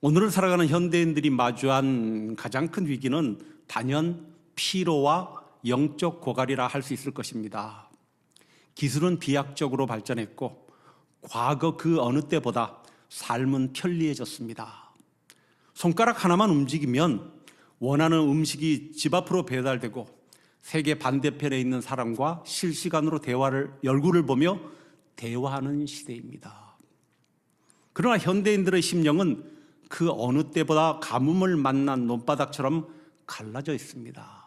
오늘을 살아가는 현대인들이 마주한 가장 큰 위기는 단연 피로와 영적 고갈이라 할 수 있을 것입니다. 기술은 비약적으로 발전했고 과거 그 어느 때보다 삶은 편리해졌습니다. 손가락 하나만 움직이면 원하는 음식이 집 앞으로 배달되고 세계 반대편에 있는 사람과 실시간으로 얼굴을 보며 대화하는 시대입니다. 그러나 현대인들의 심령은 그 어느 때보다 가뭄을 만난 논바닥처럼 갈라져 있습니다.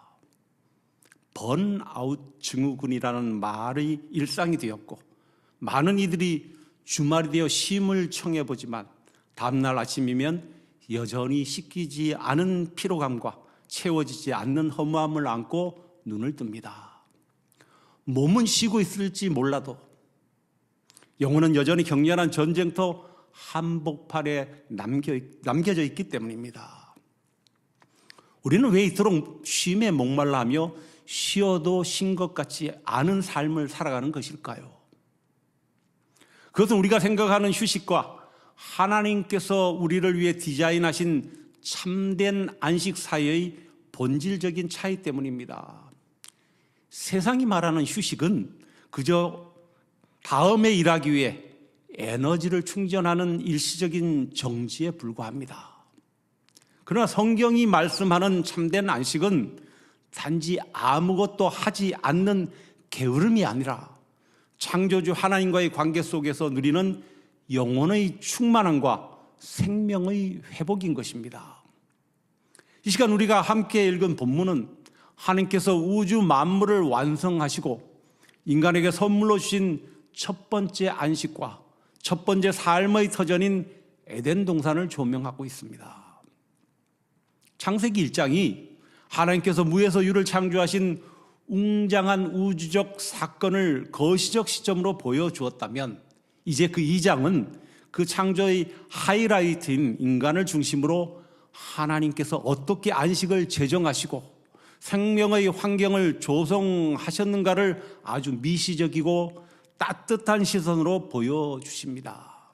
번아웃 증후군이라는 말이 일상이 되었고 많은 이들이 주말이 되어 쉼을 청해보지만 다음날 아침이면 여전히 씻기지 않은 피로감과 채워지지 않는 허무함을 안고 눈을 뜹니다. 몸은 쉬고 있을지 몰라도 영혼은 여전히 격렬한 전쟁터 한복판에 남겨져 있기 때문입니다. 우리는 왜 이토록 쉼에 목말라 하며 쉬어도 쉰 것 같지 않은 삶을 살아가는 것일까요? 그것은 우리가 생각하는 휴식과 하나님께서 우리를 위해 디자인하신 참된 안식 사이의 본질적인 차이 때문입니다. 세상이 말하는 휴식은 그저 다음에 일하기 위해 에너지를 충전하는 일시적인 정지에 불과합니다. 그러나 성경이 말씀하는 참된 안식은 단지 아무것도 하지 않는 게으름이 아니라 창조주 하나님과의 관계 속에서 누리는 영혼의 충만함과 생명의 회복인 것입니다. 이 시간 우리가 함께 읽은 본문은 하나님께서 우주 만물을 완성하시고 인간에게 선물로 주신 첫 번째 안식과 첫 번째 삶의 터전인 에덴 동산을 조명하고 있습니다. 창세기 1장이 하나님께서 무에서 유를 창조하신 웅장한 우주적 사건을 거시적 시점으로 보여주었다면 이제 그 2장은 그 창조의 하이라이트인 인간을 중심으로 하나님께서 어떻게 안식을 제정하시고 생명의 환경을 조성하셨는가를 아주 미시적이고 따뜻한 시선으로 보여주십니다.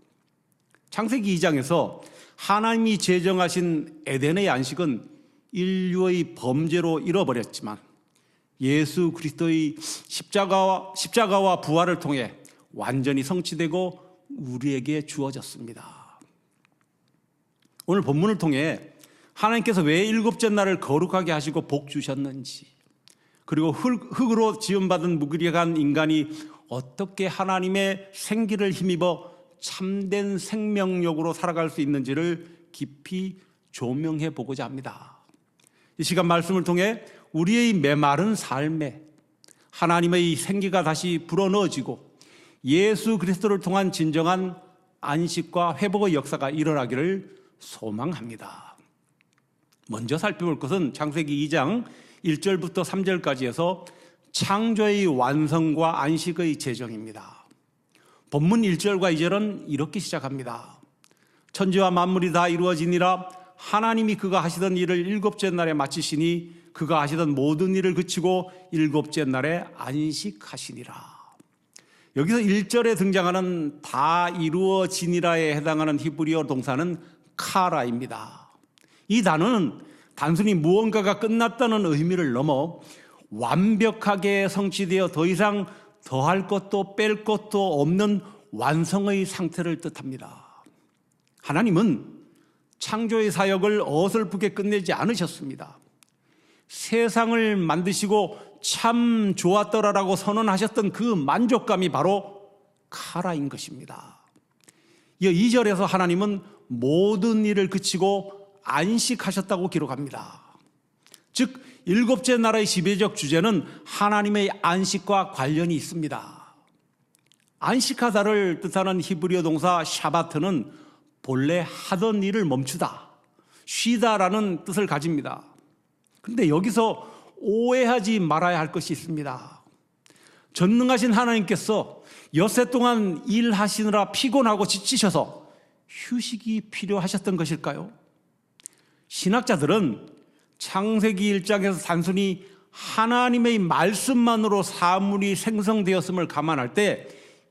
창세기 2장에서 하나님이 제정하신 에덴의 안식은 인류의 범죄로 잃어버렸지만 예수 그리스도의 십자가와 부활을 통해 완전히 성취되고 우리에게 주어졌습니다. 오늘 본문을 통해 하나님께서 왜 일곱째 날을 거룩하게 하시고 복 주셨는지, 그리고 흙으로 지음받은 무기력한 인간이 어떻게 하나님의 생기를 힘입어 참된 생명력으로 살아갈 수 있는지를 깊이 조명해 보고자 합니다. 이 시간 말씀을 통해 우리의 메마른 삶에 하나님의 생기가 다시 불어넣어지고 예수 그리스도를 통한 진정한 안식과 회복의 역사가 일어나기를 소망합니다. 먼저 살펴볼 것은 창세기 2장 1절부터 3절까지에서 창조의 완성과 안식의 제정입니다. 본문 1절과 2절은 이렇게 시작합니다. 천지와 만물이 다 이루어지니라 하나님이 그가 하시던 일을 일곱째 날에 마치시니 그가 하시던 모든 일을 그치고 일곱째 날에 안식하시니라. 여기서 1절에 등장하는 다 이루어지니라에 해당하는 히브리어 동사는 카라입니다. 이 단어는 단순히 무언가가 끝났다는 의미를 넘어 완벽하게 성취되어 더 이상 더할 것도 뺄 것도 없는 완성의 상태를 뜻합니다. 하나님은 창조의 사역을 어설프게 끝내지 않으셨습니다. 세상을 만드시고 참 좋았더라라고 선언하셨던 그 만족감이 바로 카라인 것입니다. 이어 2절에서 하나님은 모든 일을 그치고 안식하셨다고 기록합니다. 즉 일곱째 날의 지배적 주제는 하나님의 안식과 관련이 있습니다. 안식하다를 뜻하는 히브리어 동사 샤바트는 본래 하던 일을 멈추다, 쉬다라는 뜻을 가집니다. 그런데 여기서 오해하지 말아야 할 것이 있습니다. 전능하신 하나님께서 엿새 동안 일하시느라 피곤하고 지치셔서 휴식이 필요하셨던 것일까요? 신학자들은 창세기 1장에서 단순히 하나님의 말씀만으로 사물이 생성되었음을 감안할 때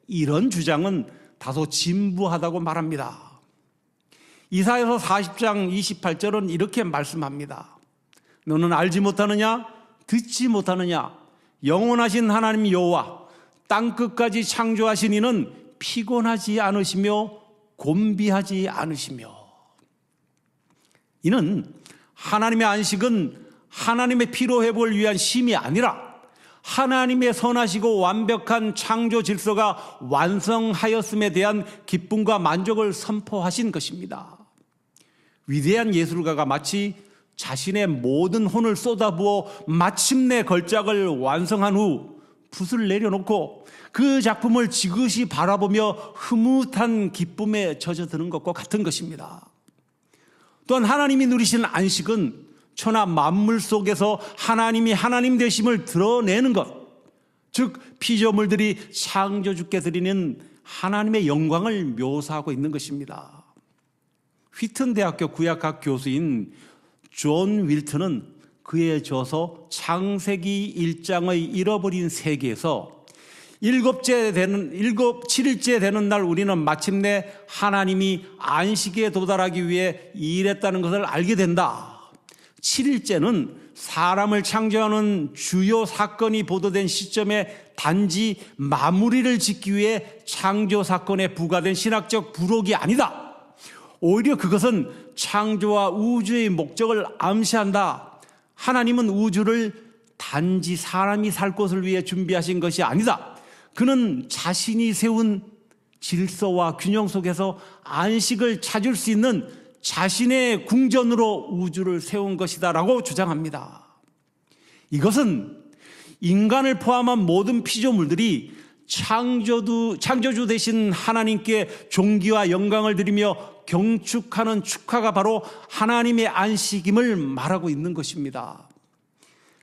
이런 주장은 다소 진부하다고 말합니다. 이사야서 40장 28절은 이렇게 말씀합니다. 너는 알지 못하느냐? 듣지 못하느냐? 영원하신 하나님 여호와 땅끝까지 창조하신 이는 피곤하지 않으시며 곤비하지 않으시며. 이는 하나님의 안식은 하나님의 피로 회복을 위한 쉼이 아니라 하나님의 선하시고 완벽한 창조 질서가 완성하였음에 대한 기쁨과 만족을 선포하신 것입니다. 위대한 예술가가 마치 자신의 모든 혼을 쏟아부어 마침내 걸작을 완성한 후 붓을 내려놓고 그 작품을 지그시 바라보며 흐뭇한 기쁨에 젖어드는 것과 같은 것입니다. 또한 하나님이 누리시는 안식은 천하 만물 속에서 하나님이 하나님 되심을 드러내는 것, 즉 피조물들이 창조주께 드리는 하나님의 영광을 묘사하고 있는 것입니다. 휘튼 대학교 구약학 교수인 존 윌턴은 그의 저서 창세기 1장의 잃어버린 세계에서 7일째 되는 날 우리는 마침내 하나님이 안식에 도달하기 위해 일했다는 것을 알게 된다. 7일째는 사람을 창조하는 주요 사건이 보도된 시점에 단지 마무리를 짓기 위해 창조 사건에 부과된 신학적 부록이 아니다. 오히려 그것은 창조와 우주의 목적을 암시한다. 하나님은 우주를 단지 사람이 살 곳을 위해 준비하신 것이 아니다. 그는 자신이 세운 질서와 균형 속에서 안식을 찾을 수 있는 자신의 궁전으로 우주를 세운 것이다 라고 주장합니다. 이것은 인간을 포함한 모든 피조물들이 창조주 되신 하나님께 존귀와 영광을 드리며 경축하는 축하가 바로 하나님의 안식임을 말하고 있는 것입니다.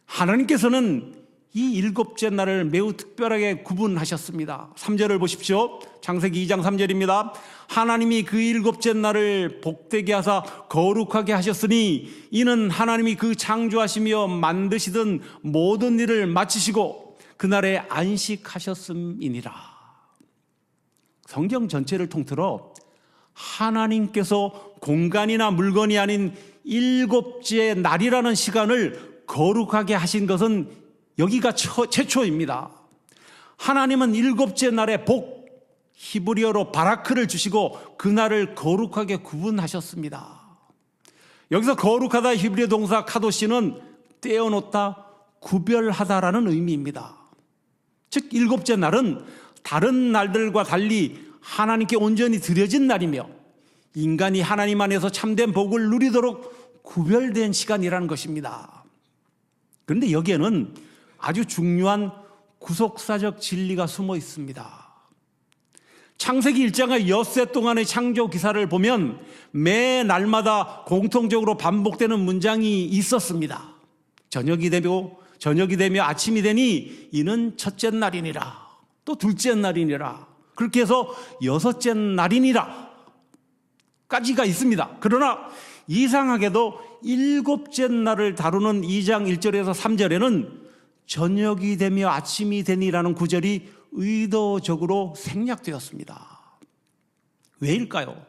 하나님께서는 이 7째 날을 매우 특별하게 구분하셨습니다. 3절을 보십시오. 창세기 2장 3절입니다. 하나님이 그 7째 날을 복되게 하사 거룩하게 하셨으니 이는 하나님이 그 창조하시며 만드시던 모든 일을 마치시고 그날에 안식하셨음이니라. 성경 전체를 통틀어 하나님께서 공간이나 물건이 아닌 7째 날이라는 시간을 거룩하게 하신 것은 여기가 최초입니다. 하나님은 7째 날에 복, 히브리어로 바라크를 주시고 그날을 거룩하게 구분하셨습니다. 여기서 거룩하다 히브리어 동사 카도시는 떼어놓다, 구별하다라는 의미입니다. 즉 7째 날은 다른 날들과 달리 하나님께 온전히 드려진 날이며 인간이 하나님 안에서 참된 복을 누리도록 구별된 시간이라는 것입니다. 그런데 여기에는 아주 중요한 구속사적 진리가 숨어 있습니다. 창세기 1장의 엿새 동안의 창조 기사를 보면 매 날마다 공통적으로 반복되는 문장이 있었습니다. 저녁이 되며 아침이 되니 이는 첫째 날이니라. 또 둘째 날이니라. 그렇게 해서 6째 날이니라 까지가 있습니다. 그러나 이상하게도 7째 날을 다루는 2장 1절에서 3절에는 저녁이 되며 아침이 되니라는 구절이 의도적으로 생략되었습니다. 왜일까요?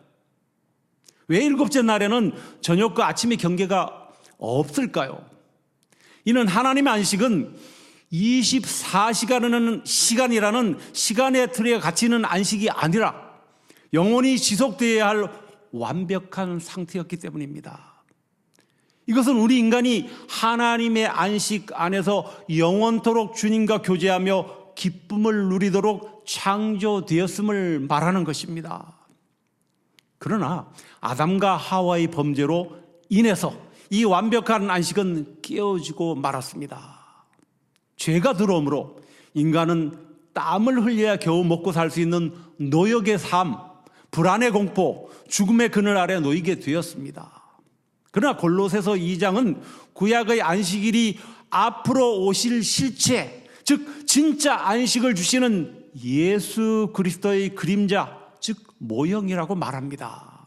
왜 7째 날에는 저녁과 아침의 경계가 없을까요? 이는 하나님의 안식은 24시간이라는 시간의 틀에 갇히는 안식이 아니라 영원히 지속되어야 할 완벽한 상태였기 때문입니다. 이것은 우리 인간이 하나님의 안식 안에서 영원토록 주님과 교제하며 기쁨을 누리도록 창조되었음을 말하는 것입니다. 그러나 아담과 하와의 범죄로 인해서 이 완벽한 안식은 깨어지고 말았습니다. 죄가 들어오므로 인간은 땀을 흘려야 겨우 먹고 살 수 있는 노역의 삶, 불안의 공포, 죽음의 그늘 아래 놓이게 되었습니다. 그러나 골로새서 2장은 구약의 안식일이 앞으로 오실 실체, 즉 진짜 안식을 주시는 예수 그리스도의 그림자, 즉 모형이라고 말합니다.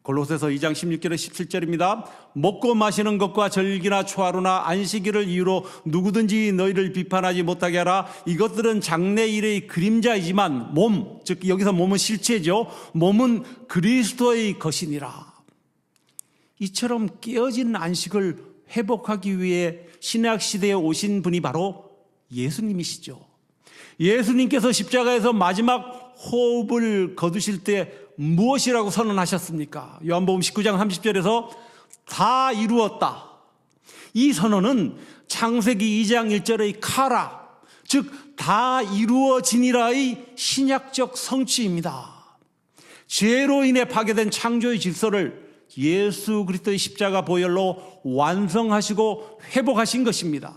골로새서 2장 16절에 17절입니다. 먹고 마시는 것과 절기나 초하루나 안식일을 이유로 누구든지 너희를 비판하지 못하게 하라. 이것들은 장래일의 그림자이지만 몸, 즉 여기서 몸은 실체죠. 몸은 그리스도의 것이니라. 이처럼 깨어진 안식을 회복하기 위해 신약 시대에 오신 분이 바로 예수님이시죠. 예수님께서 십자가에서 마지막 호흡을 거두실 때 무엇이라고 선언하셨습니까? 요한복음 19장 30절에서 다 이루었다. 이 선언은 창세기 2장 1절의 카라, 즉 다 이루어지니라의 신약적 성취입니다. 죄로 인해 파괴된 창조의 질서를 예수 그리스도의 십자가 보혈로 완성하시고 회복하신 것입니다.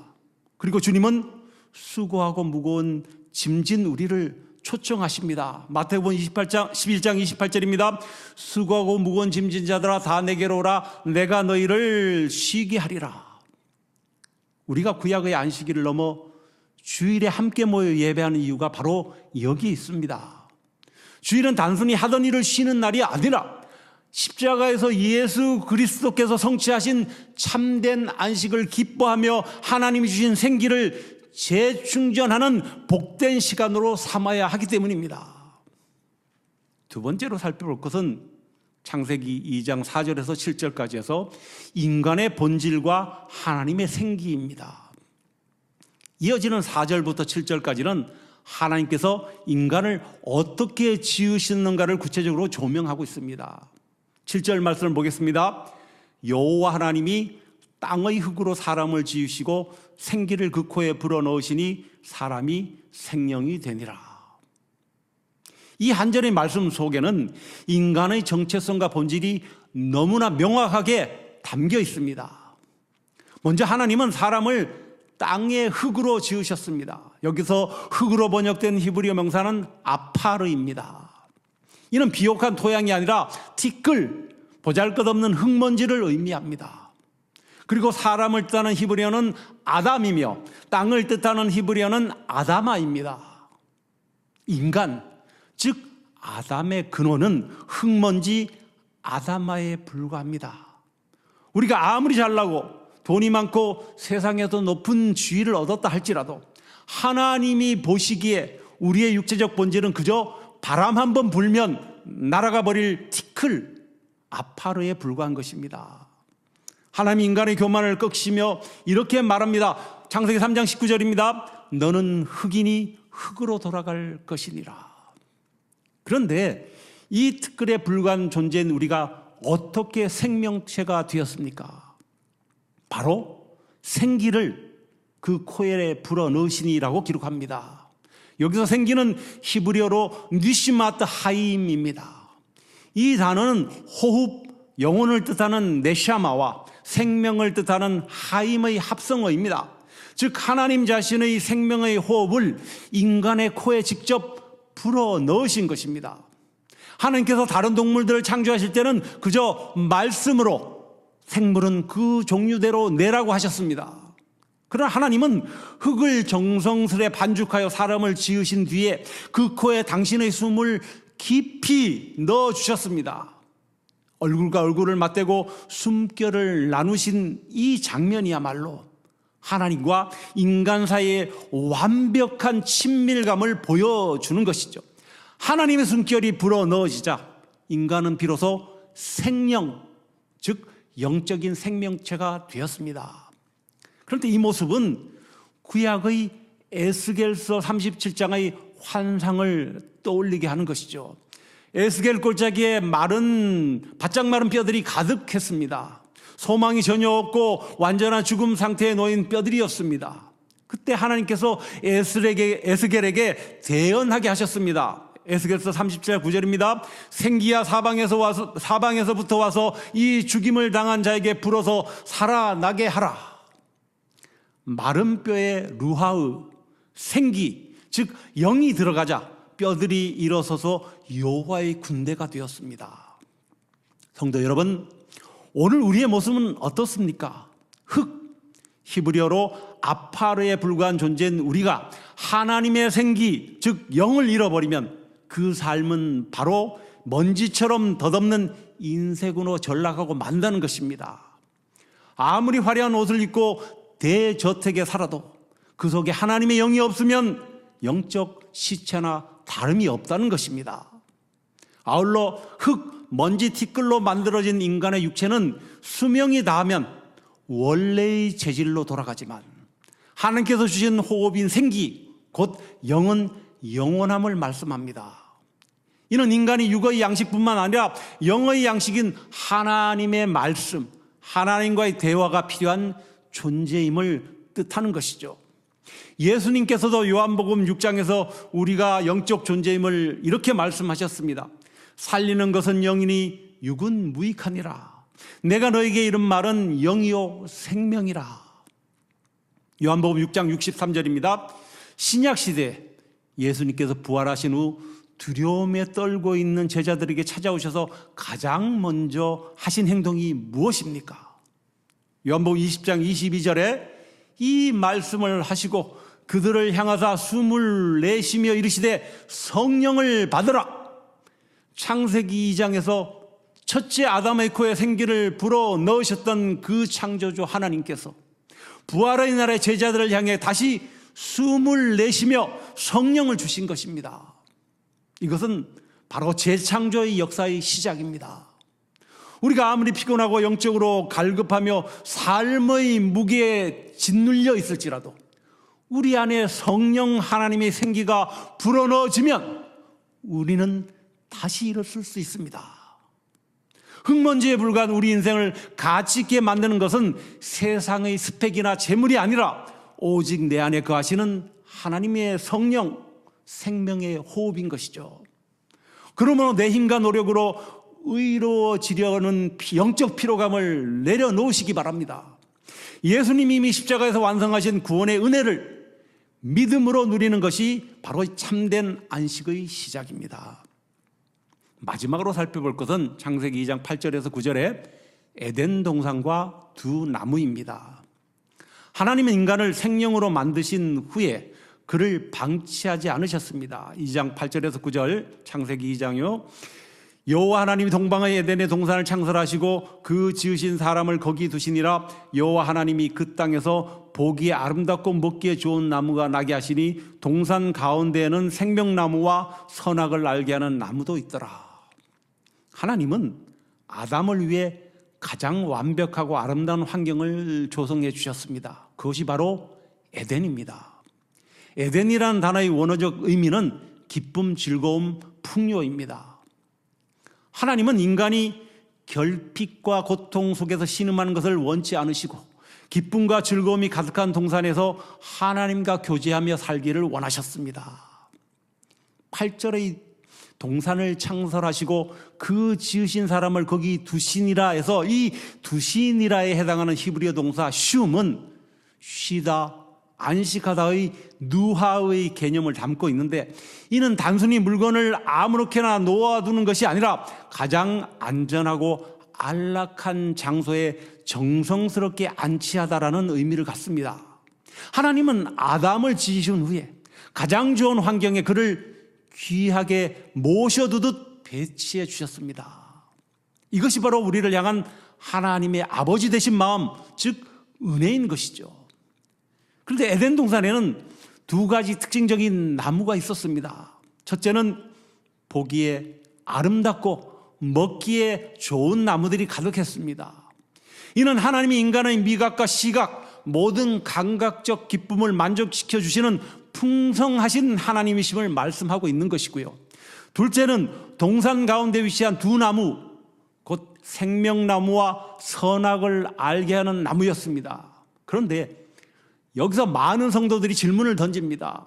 그리고 주님은 수고하고 무거운 짐진 우리를 초청하십니다. 마태복음 11장 28절입니다. 수고하고 무거운 짐진 자들아 다 내게로 오라. 내가 너희를 쉬게 하리라. 우리가 구약의 안식일을 넘어 주일에 함께 모여 예배하는 이유가 바로 여기 있습니다. 주일은 단순히 하던 일을 쉬는 날이 아니라 십자가에서 예수 그리스도께서 성취하신 참된 안식을 기뻐하며 하나님이 주신 생기를 재충전하는 복된 시간으로 삼아야 하기 때문입니다. 두 번째로 살펴볼 것은 창세기 2장 4절에서 7절까지 해서 인간의 본질과 하나님의 생기입니다. 이어지는 4절부터 7절까지는 하나님께서 인간을 어떻게 지으셨는가를 구체적으로 조명하고 있습니다. 7절 말씀을 보겠습니다. 여호와 하나님이 땅의 흙으로 사람을 지으시고 생기를 그 코에 불어넣으시니 사람이 생명이 되니라. 이 한 절의 말씀 속에는 인간의 정체성과 본질이 너무나 명확하게 담겨 있습니다. 먼저 하나님은 사람을 땅의 흙으로 지으셨습니다. 여기서 흙으로 번역된 히브리어 명사는 아파르입니다. 이는 비옥한 토양이 아니라 티끌, 보잘것없는 흙먼지를 의미합니다. 그리고 사람을 뜻하는 히브리어는 아담이며 땅을 뜻하는 히브리어는 아다마입니다. 인간, 즉 아담의 근원은 흙먼지 아다마에 불과합니다. 우리가 아무리 잘나고 돈이 많고 세상에서 높은 지위를 얻었다 할지라도 하나님이 보시기에 우리의 육체적 본질은 그저 바람 한번 불면 날아가 버릴 티끌, 아파르에 불과한 것입니다. 하나님 인간의 교만을 꺾으시며 이렇게 말합니다. 창세기 3장 19절입니다. 너는 흙이니 흙으로 돌아갈 것이니라. 그런데 이 티끌에 불과한 존재인 우리가 어떻게 생명체가 되었습니까? 바로 생기를 그 코에 불어넣으시니라고 기록합니다. 여기서 생기는 히브리어로 니시마트 하임입니다. 이 단어는 호흡, 영혼을 뜻하는 네샤마와 생명을 뜻하는 하임의 합성어입니다. 즉 하나님 자신의 생명의 호흡을 인간의 코에 직접 불어넣으신 것입니다. 하나님께서 다른 동물들을 창조하실 때는 그저 말씀으로 생물은 그 종류대로 내라고 하셨습니다. 그러나 하나님은 흙을 정성스레 반죽하여 사람을 지으신 뒤에 그 코에 당신의 숨을 깊이 넣어주셨습니다. 얼굴과 얼굴을 맞대고 숨결을 나누신 이 장면이야말로 하나님과 인간 사이의 완벽한 친밀감을 보여주는 것이죠. 하나님의 숨결이 불어넣어지자 인간은 비로소 생명, 즉 영적인 생명체가 되었습니다. 그런데 이 모습은 구약의 에스겔서 37장의 환상을 떠올리게 하는 것이죠. 에스겔 골짜기에 바짝 마른 뼈들이 가득했습니다. 소망이 전혀 없고 완전한 죽음 상태에 놓인 뼈들이었습니다. 그때 하나님께서 에스겔에게 대언하게 하셨습니다. 에스겔서 37장 9절입니다. 생기야 사방에서부터 와서 이 죽임을 당한 자에게 불어서 살아나게 하라. 마른 뼈에 루하의 생기, 즉 영이 들어가자 뼈들이 일어서서 여호와의 군대가 되었습니다. 성도 여러분, 오늘 우리의 모습은 어떻습니까? 흙, 히브리어로 아파르에 불과한 존재인 우리가 하나님의 생기, 즉 영을 잃어버리면 그 삶은 바로 먼지처럼 덧없는 인쇄구로 전락하고 만다는 것입니다. 아무리 화려한 옷을 입고 대저택에 살아도 그 속에 하나님의 영이 없으면 영적 시체나 다름이 없다는 것입니다. 아울러 흙 먼지 티끌로 만들어진 인간의 육체는 수명이 다하면 원래의 재질로 돌아가지만 하나님께서 주신 호흡인 생기, 곧 영은 영원함을 말씀합니다. 이는 인간이 육의 양식뿐만 아니라 영의 양식인 하나님의 말씀, 하나님과의 대화가 필요한 존재임을 뜻하는 것이죠. 예수님께서도 요한복음 6장에서 우리가 영적 존재임을 이렇게 말씀하셨습니다. 살리는 것은 영이니 육은 무익하니라. 내가 너에게 이른 말은 영이요 생명이라. 요한복음 6장 63절입니다. 신약시대 예수님께서 부활하신 후 두려움에 떨고 있는 제자들에게 찾아오셔서 가장 먼저 하신 행동이 무엇입니까? 요한복음 20장 22절에 이 말씀을 하시고 그들을 향하사 숨을 내쉬며 이르시되 성령을 받으라. 창세기 2장에서 첫째 아담의 코에 생기를 불어 넣으셨던 그 창조주 하나님께서 부활의 날에 제자들을 향해 다시 숨을 내쉬며 성령을 주신 것입니다. 이것은 바로 재창조의 역사의 시작입니다. 우리가 아무리 피곤하고 영적으로 갈급하며 삶의 무게에 짓눌려 있을지라도 우리 안에 성령 하나님의 생기가 불어넣어지면 우리는 다시 일어설 수 있습니다. 흙먼지에 불과한 우리 인생을 가치 있게 만드는 것은 세상의 스펙이나 재물이 아니라 오직 내 안에 거하시는 하나님의 성령, 생명의 호흡인 것이죠. 그러므로 내 힘과 노력으로 의로워지려는 영적 피로감을 내려놓으시기 바랍니다. 예수님이 이미 십자가에서 완성하신 구원의 은혜를 믿음으로 누리는 것이 바로 참된 안식의 시작입니다. 마지막으로 살펴볼 것은 창세기 2장 8절에서 9절의 에덴 동산과 두 나무입니다. 하나님은 인간을 생명으로 만드신 후에 그를 방치하지 않으셨습니다. 2장 8절에서 9절 창세기 2장요. 여호와 하나님이 동방의 에덴의 동산을 창설하시고 그 지으신 사람을 거기 두시니라. 여호와 하나님이 그 땅에서 보기에 아름답고 먹기에 좋은 나무가 나게 하시니 동산 가운데에는 생명나무와 선악을 알게 하는 나무도 있더라. 하나님은 아담을 위해 가장 완벽하고 아름다운 환경을 조성해 주셨습니다. 그것이 바로 에덴입니다. 에덴이라는 단어의 원어적 의미는 기쁨, 즐거움, 풍요입니다. 하나님은 인간이 결핍과 고통 속에서 신음하는 것을 원치 않으시고 기쁨과 즐거움이 가득한 동산에서 하나님과 교제하며 살기를 원하셨습니다. 8절의 동산을 창설하시고 그 지으신 사람을 거기 두시니라 해서 이 두시니라에 해당하는 히브리어 동사 슌은 쉬다, 안식하다의 누하의 개념을 담고 있는데 이는 단순히 물건을 아무렇게나 놓아두는 것이 아니라 가장 안전하고 안락한 장소에 정성스럽게 안치하다라는 의미를 갖습니다. 하나님은 아담을 지으신 후에 가장 좋은 환경에 그를 귀하게 모셔두듯 배치해 주셨습니다. 이것이 바로 우리를 향한 하나님의 아버지 되신 마음, 즉 은혜인 것이죠. 그런데 에덴 동산에는 두 가지 특징적인 나무가 있었습니다. 첫째는 보기에 아름답고 먹기에 좋은 나무들이 가득했습니다. 이는 하나님이 인간의 미각과 시각, 모든 감각적 기쁨을 만족시켜 주시는 풍성하신 하나님이심을 말씀하고 있는 것이고요. 둘째는 동산 가운데 위치한 두 나무, 곧 생명나무와 선악을 알게 하는 나무였습니다. 그런데 여기서 많은 성도들이 질문을 던집니다.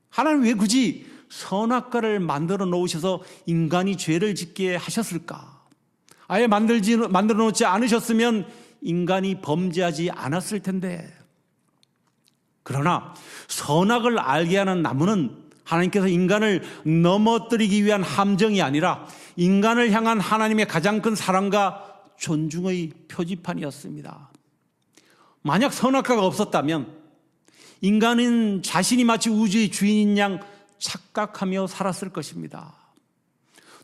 하나님 왜 굳이 선악과를 만들어 놓으셔서 인간이 죄를 짓게 하셨을까? 아예 만들어 놓지 않으셨으면 인간이 범죄하지 않았을 텐데. 그러나 선악을 알게 하는 나무는 하나님께서 인간을 넘어뜨리기 위한 함정이 아니라 인간을 향한 하나님의 가장 큰 사랑과 존중의 표지판이었습니다. 만약 선악과가 없었다면 인간은 자신이 마치 우주의 주인인 양 착각하며 살았을 것입니다.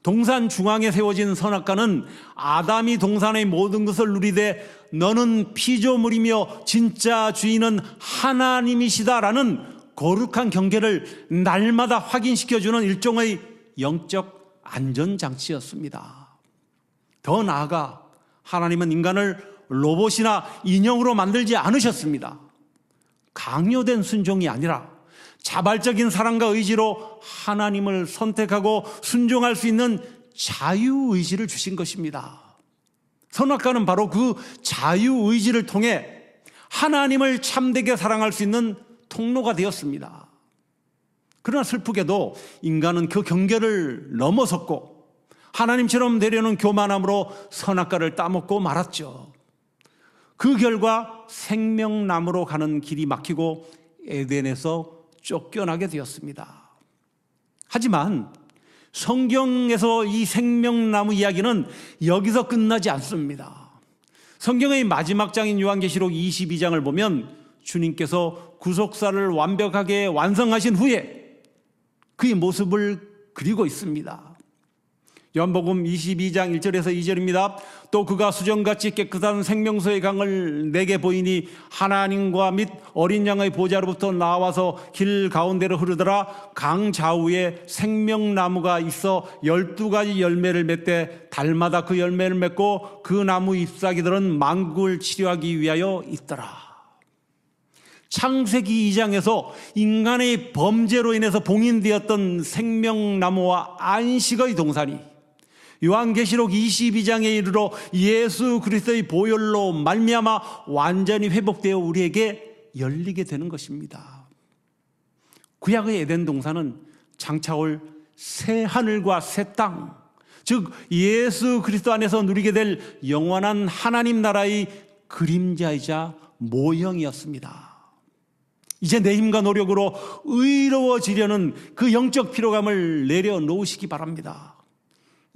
동산 중앙에 세워진 선악과는 아담이 동산의 모든 것을 누리되 너는 피조물이며 진짜 주인은 하나님이시다라는 거룩한 경계를 날마다 확인시켜주는 일종의 영적 안전장치였습니다. 더 나아가 하나님은 인간을 로봇이나 인형으로 만들지 않으셨습니다. 강요된 순종이 아니라 자발적인 사랑과 의지로 하나님을 선택하고 순종할 수 있는 자유의지를 주신 것입니다. 선악과는 바로 그 자유의지를 통해 하나님을 참되게 사랑할 수 있는 통로가 되었습니다. 그러나 슬프게도 인간은 그 경계를 넘어섰고 하나님처럼 되려는 교만함으로 선악과를 따먹고 말았죠. 그 결과 생명나무로 가는 길이 막히고 에덴에서 쫓겨나게 되었습니다. 하지만 성경에서 이 생명나무 이야기는 여기서 끝나지 않습니다. 성경의 마지막 장인 요한계시록 22장을 보면 주님께서 구속사를 완벽하게 완성하신 후에 그의 모습을 그리고 있습니다. 요한복음 22장 1절에서 2절입니다. 또 그가 수정같이 깨끗한 생명수의 강을 내게 보이니 하나님과 및 어린 양의 보좌로부터 나와서 길 가운데로 흐르더라. 강 좌우에 생명나무가 있어 12가지 열매를 맺되 달마다 그 열매를 맺고 그 나무 잎사귀들은 만국을 치료하기 위하여 있더라. 창세기 2장에서 인간의 범죄로 인해서 봉인되었던 생명나무와 안식의 동산이 요한계시록 22장에 이르러 예수 그리스도의 보혈로 말미암아 완전히 회복되어 우리에게 열리게 되는 것입니다. 구약의 에덴 동산은 장차올 새 하늘과 새 땅, 즉 예수 그리스도 안에서 누리게 될 영원한 하나님 나라의 그림자이자 모형이었습니다. 이제 내 힘과 노력으로 의로워지려는 그 영적 피로감을 내려놓으시기 바랍니다.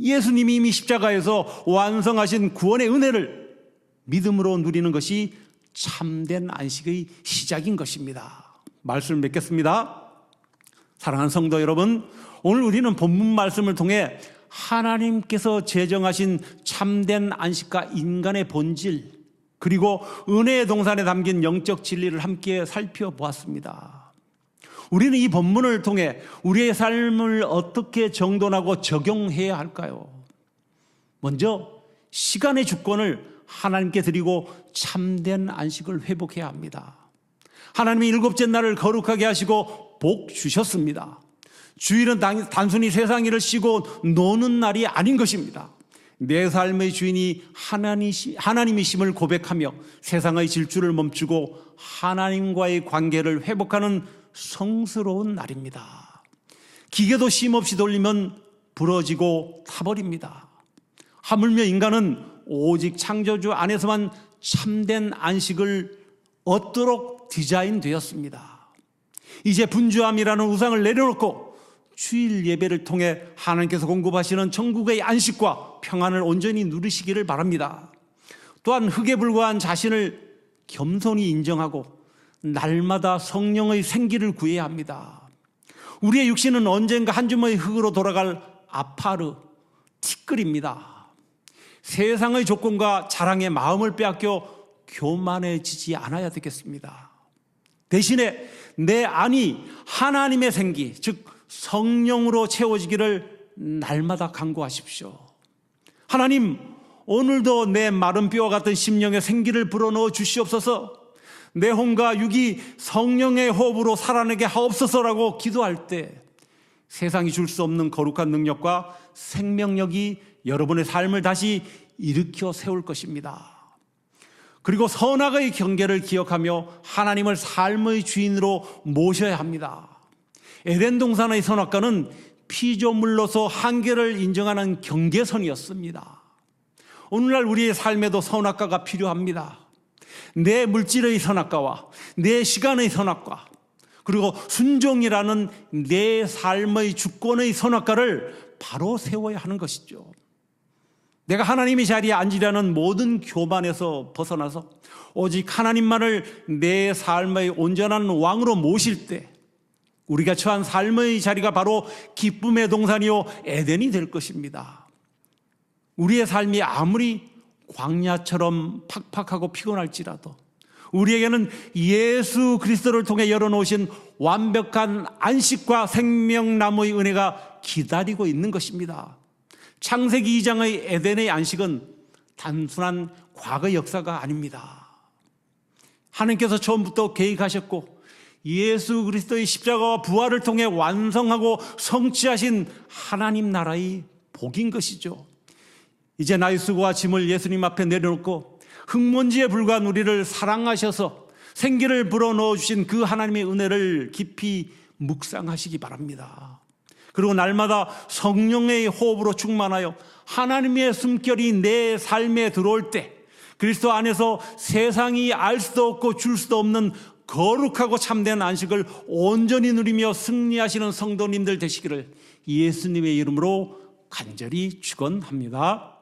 예수님이 이미 십자가에서 완성하신 구원의 은혜를 믿음으로 누리는 것이 참된 안식의 시작인 것입니다. 말씀을 맺겠습니다. 사랑하는 성도 여러분, 오늘 우리는 본문 말씀을 통해 하나님께서 제정하신 참된 안식과 인간의 본질, 그리고 은혜의 동산에 담긴 영적 진리를 함께 살펴보았습니다. 우리는 이 본문을 통해 우리의 삶을 어떻게 정돈하고 적용해야 할까요? 먼저 시간의 주권을 하나님께 드리고 참된 안식을 회복해야 합니다. 하나님이 일곱째 날을 거룩하게 하시고 복 주셨습니다. 주일은 단순히 세상 일을 쉬고 노는 날이 아닌 것입니다. 내 삶의 주인이 하나님이심을 고백하며 세상의 질주를 멈추고 하나님과의 관계를 회복하는 성스러운 날입니다. 기계도 쉼없이 돌리면 부러지고 타버립니다. 하물며 인간은 오직 창조주 안에서만 참된 안식을 얻도록 디자인되었습니다. 이제 분주함이라는 우상을 내려놓고 주일 예배를 통해 하나님께서 공급하시는 천국의 안식과 평안을 온전히 누리시기를 바랍니다. 또한 흙에 불과한 자신을 겸손히 인정하고 날마다 성령의 생기를 구해야 합니다. 우리의 육신은 언젠가 한 줌의 흙으로 돌아갈 아파르, 티끌입니다. 세상의 조건과 자랑에 마음을 빼앗겨 교만해지지 않아야 되겠습니다. 대신에 내 안이 하나님의 생기, 즉 성령으로 채워지기를 날마다 간구하십시오. 하나님, 오늘도 내 마른 뼈와 같은 심령에 생기를 불어넣어 주시옵소서. 내 혼과 육이 성령의 호흡으로 살아내게 하옵소서라고 기도할 때 세상이 줄 수 없는 거룩한 능력과 생명력이 여러분의 삶을 다시 일으켜 세울 것입니다. 그리고 선악의 경계를 기억하며 하나님을 삶의 주인으로 모셔야 합니다. 에덴 동산의 선악과는 피조물로서 한계를 인정하는 경계선이었습니다. 오늘날 우리의 삶에도 선악과가 필요합니다. 내 물질의 선악과와 내 시간의 선악과, 그리고 순종이라는 내 삶의 주권의 선악과를 바로 세워야 하는 것이죠. 내가 하나님의 자리에 앉으려는 모든 교만에서 벗어나서 오직 하나님만을 내 삶의 온전한 왕으로 모실 때 우리가 처한 삶의 자리가 바로 기쁨의 동산이요 에덴이 될 것입니다. 우리의 삶이 아무리 광야처럼 팍팍하고 피곤할지라도 우리에게는 예수 그리스도를 통해 열어놓으신 완벽한 안식과 생명나무의 은혜가 기다리고 있는 것입니다. 창세기 2장의 에덴의 안식은 단순한 과거 역사가 아닙니다. 하나님께서 처음부터 계획하셨고 예수 그리스도의 십자가와 부활을 통해 완성하고 성취하신 하나님 나라의 복인 것이죠. 이제 나의 수고와 짐을 예수님 앞에 내려놓고 흙먼지에 불과한 우리를 사랑하셔서 생기를 불어넣어 주신 그 하나님의 은혜를 깊이 묵상하시기 바랍니다. 그리고 날마다 성령의 호흡으로 충만하여 하나님의 숨결이 내 삶에 들어올 때 그리스도 안에서 세상이 알 수도 없고 줄 수도 없는 거룩하고 참된 안식을 온전히 누리며 승리하시는 성도님들 되시기를 예수님의 이름으로 간절히 축원합니다.